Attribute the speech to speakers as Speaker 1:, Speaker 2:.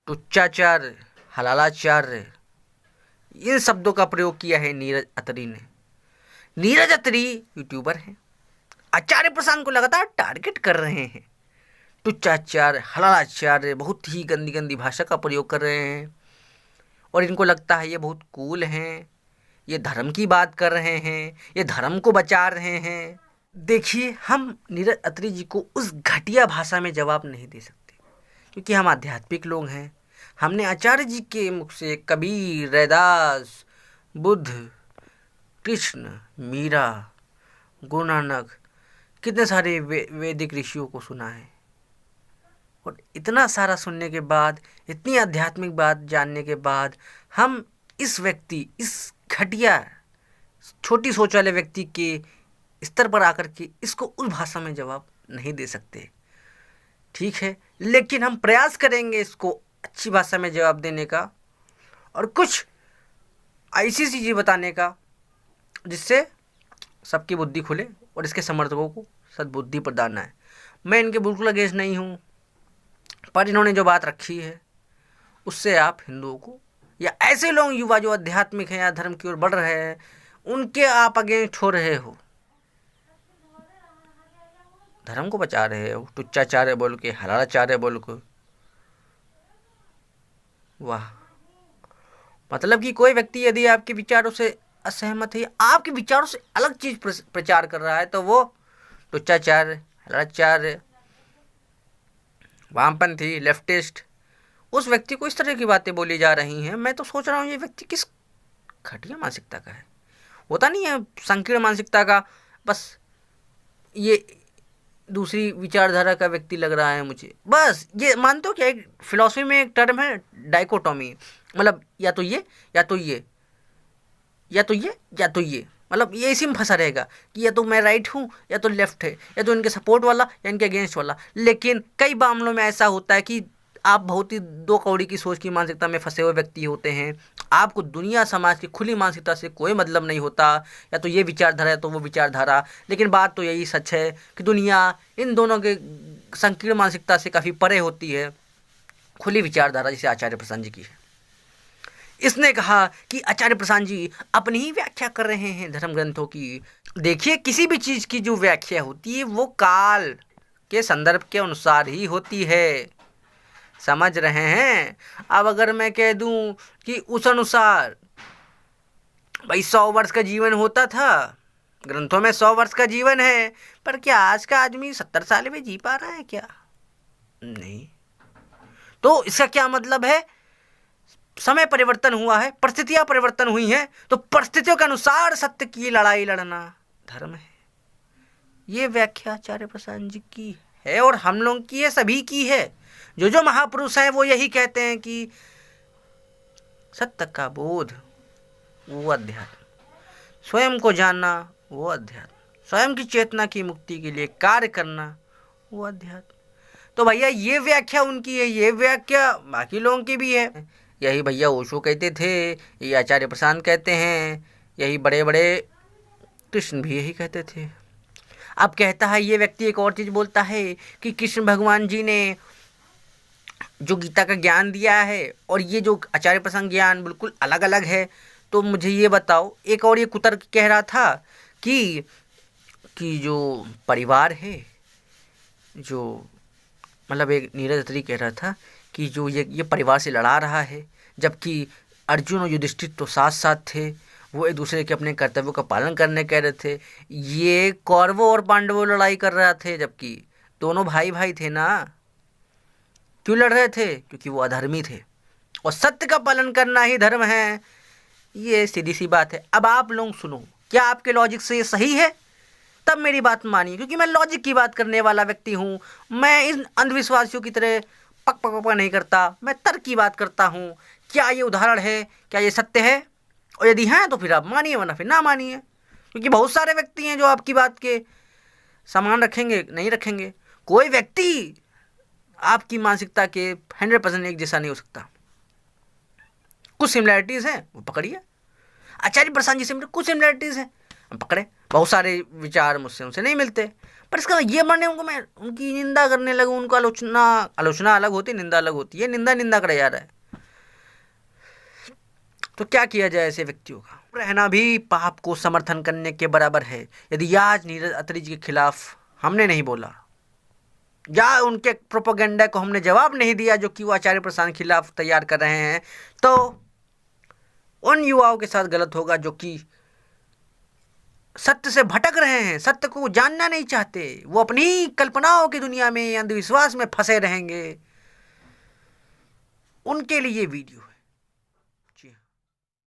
Speaker 1: टुच्चाचार्य, हलालाचार्य, इन शब्दों का प्रयोग किया है नीरज अत्री ने। नीरज अत्री यूट्यूबर हैं, आचार्य प्रसाद को लगातार टारगेट कर रहे हैं। टुच्चाचार्य, हलालाचार्य बहुत ही गंदी गंदी भाषा का प्रयोग कर रहे हैं और इनको लगता है ये बहुत कूल हैं, ये धर्म की बात कर रहे हैं, ये धर्म को बचा रहे हैं। देखिए, हम नीरज अत्री जी को उस घटिया भाषा में जवाब नहीं दे सकते क्योंकि हम आध्यात्मिक लोग हैं। हमने आचार्य जी के मुख से कबीर, रैदास, बुद्ध, कृष्ण, मीरा, गुरु नानक, कितने सारे वैदिक ऋषियों को सुना है। और इतना सारा सुनने के बाद, इतनी आध्यात्मिक बात जानने के बाद, हम इस व्यक्ति, इस घटिया छोटी सोच वाले व्यक्ति के स्तर पर आकर के इसको उस भाषा में जवाब नहीं दे सकते। ठीक है, लेकिन हम प्रयास करेंगे इसको अच्छी भाषा में जवाब देने का और कुछ ऐसी चीज़ें बताने का जिससे सबकी बुद्धि खुले और इसके समर्थकों को सद्बुद्धि प्रदान है। मैं इनके बिल्कुल अगेंस्ट नहीं हूँ, पर इन्होंने जो बात रखी है उससे आप हिंदुओं को या ऐसे लोग, युवा जो आध्यात्मिक हैं या धर्म की ओर बढ़ रहे हैं, उनके आप अगेंस्ट हो रहे हो, धर्म को बचा रहे हो टुच्चाचार्य बोल के, हलालाचार्य बोल के। वाह, मतलब कि कोई व्यक्ति यदि आपके विचारों से असहमत है, आपके विचारों से अलग चीज प्रचार कर रहा है, तो वो टुच्चाचार्य, हलालाचार्य, वामपंथी, लेफ्टिस्ट, उस व्यक्ति को इस तरह की बातें बोली जा रही हैं। मैं तो सोच रहा हूँ ये व्यक्ति किस घटिया मानसिकता का है। होता नहीं है संकीर्ण मानसिकता का, बस ये दूसरी विचारधारा का व्यक्ति लग रहा है मुझे। बस ये मानते हो क्या, एक फिलॉसफी में एक टर्म है डाइकोटॉमी, मतलब या तो ये या तो ये, या तो ये या तो ये, मतलब ये इसी में फंसा रहेगा कि या तो मैं राइट हूँ या तो लेफ्ट है, या तो इनके सपोर्ट वाला या इनके अगेंस्ट वाला। लेकिन कई मामलों में ऐसा होता है कि आप बहुत ही दो कौड़ी की सोच की मानसिकता में फंसे हुए व्यक्ति होते हैं। आपको दुनिया समाज की खुली मानसिकता से कोई मतलब नहीं होता, या तो ये विचारधारा या तो वो विचारधारा। लेकिन बात तो यही सच है कि दुनिया इन दोनों के संकीर्ण मानसिकता से काफ़ी परे होती है। खुली विचारधारा जैसे आचार्य प्रसाद जी की है। इसने कहा कि आचार्य प्रसाद जी अपनी ही व्याख्या कर रहे हैं धर्म ग्रंथों की। देखिए, किसी भी चीज़ की जो व्याख्या होती है वो काल के संदर्भ के अनुसार ही होती है, समझ रहे हैं। अब अगर मैं कह दूं कि उस अनुसार भाई 100 वर्ष का जीवन होता था, ग्रंथों में 100 वर्ष का जीवन है, पर क्या आज का आदमी 70 साल में जी पा रहा है क्या? नहीं। तो इसका क्या मतलब है? समय परिवर्तन हुआ है, परिस्थितियां परिवर्तन हुई हैं, तो परिस्थितियों के अनुसार सत्य की लड़ाई लड़ना धर्म है। ये व्याख्या आचार्य प्रसाद जी की है और हम लोग की है, सभी की है। जो महापुरुष हैं वो यही कहते हैं कि सत्य का बोध वो अध्यात्म, स्वयं को जानना वो अध्यात्म, स्वयं की चेतना की मुक्ति के लिए कार्य करना वो अध्यात्म। तो भैया ये व्याख्या उनकी है, ये व्याख्या बाकी लोगों की भी है। यही भैया ओशो कहते थे, यही आचार्य प्रसाद कहते हैं, यही बड़े बड़े कृष्ण भी यही कहते थे। अब कहता है ये व्यक्ति एक और चीज़ बोलता है कि कृष्ण भगवान जी ने जो गीता का ज्ञान दिया है और ये जो आचार्य प्रसाद ज्ञान बिल्कुल अलग अलग है। तो मुझे ये बताओ, एक और ये कुतर्क कह रहा था कि जो परिवार है, जो मतलब एक नीरज अत्री कह रहा था कि जो ये परिवार से लड़ा रहा है, जबकि अर्जुन और युधिष्ठिर तो साथ साथ थे, वो एक दूसरे के अपने कर्तव्यों का पालन करने कह रहे थे। ये कौरवों और पांडवों लड़ाई कर रहे थे, जबकि दोनों भाई भाई थे ना। क्यों लड़ रहे थे? क्योंकि वो अधर्मी थे और सत्य का पालन करना ही धर्म है। ये सीधी सी बात है। अब आप लोग सुनो, क्या आपके लॉजिक से ये सही है? तब मेरी बात मानिए, क्योंकि मैं लॉजिक की बात करने वाला व्यक्ति हूँ। मैं इन अंधविश्वासियों की तरह पक पक पक नहीं करता, मैं तर्क की बात करता हूँ। क्या ये उदाहरण है? क्या ये सत्य है? और यदि है तो फिर आप मानिए, वरना फिर ना मानिए। क्योंकि बहुत सारे व्यक्ति हैं जो आपकी बात के समान रखेंगे, नहीं रखेंगे। कोई व्यक्ति आपकी मानसिकता के 100% एक जैसा नहीं हो सकता। कुछ सिमिलैरिटीज़ हैं, वो पकड़िए। आचार्य प्रसाद जी से मेरे कुछ सिमिलैरिटीज़ हैं, हम पकड़े। बहुत सारे विचार मुझसे उनसे नहीं मिलते, पर इसका ये मानने उनको मैं उनकी निंदा करने लगूं, उनको आलोचना अलग होती, निंदा अलग होती है। निंदा करे जा रहा है, तो क्या किया जाए ऐसे व्यक्तियों का? रहना भी पाप को समर्थन करने के बराबर है। यदि आज नीरज अत्री जी के खिलाफ हमने नहीं बोला या उनके प्रोपेगेंडा को हमने जवाब नहीं दिया जो कि वो आचार्य प्रसाद के खिलाफ तैयार कर रहे हैं, तो उन युवाओं के साथ गलत होगा जो कि सत्य से भटक रहे हैं, सत्य को जानना नहीं चाहते, वो अपनी कल्पनाओं की दुनिया में, अंधविश्वास में फंसे रहेंगे। उनके लिए वीडियो है।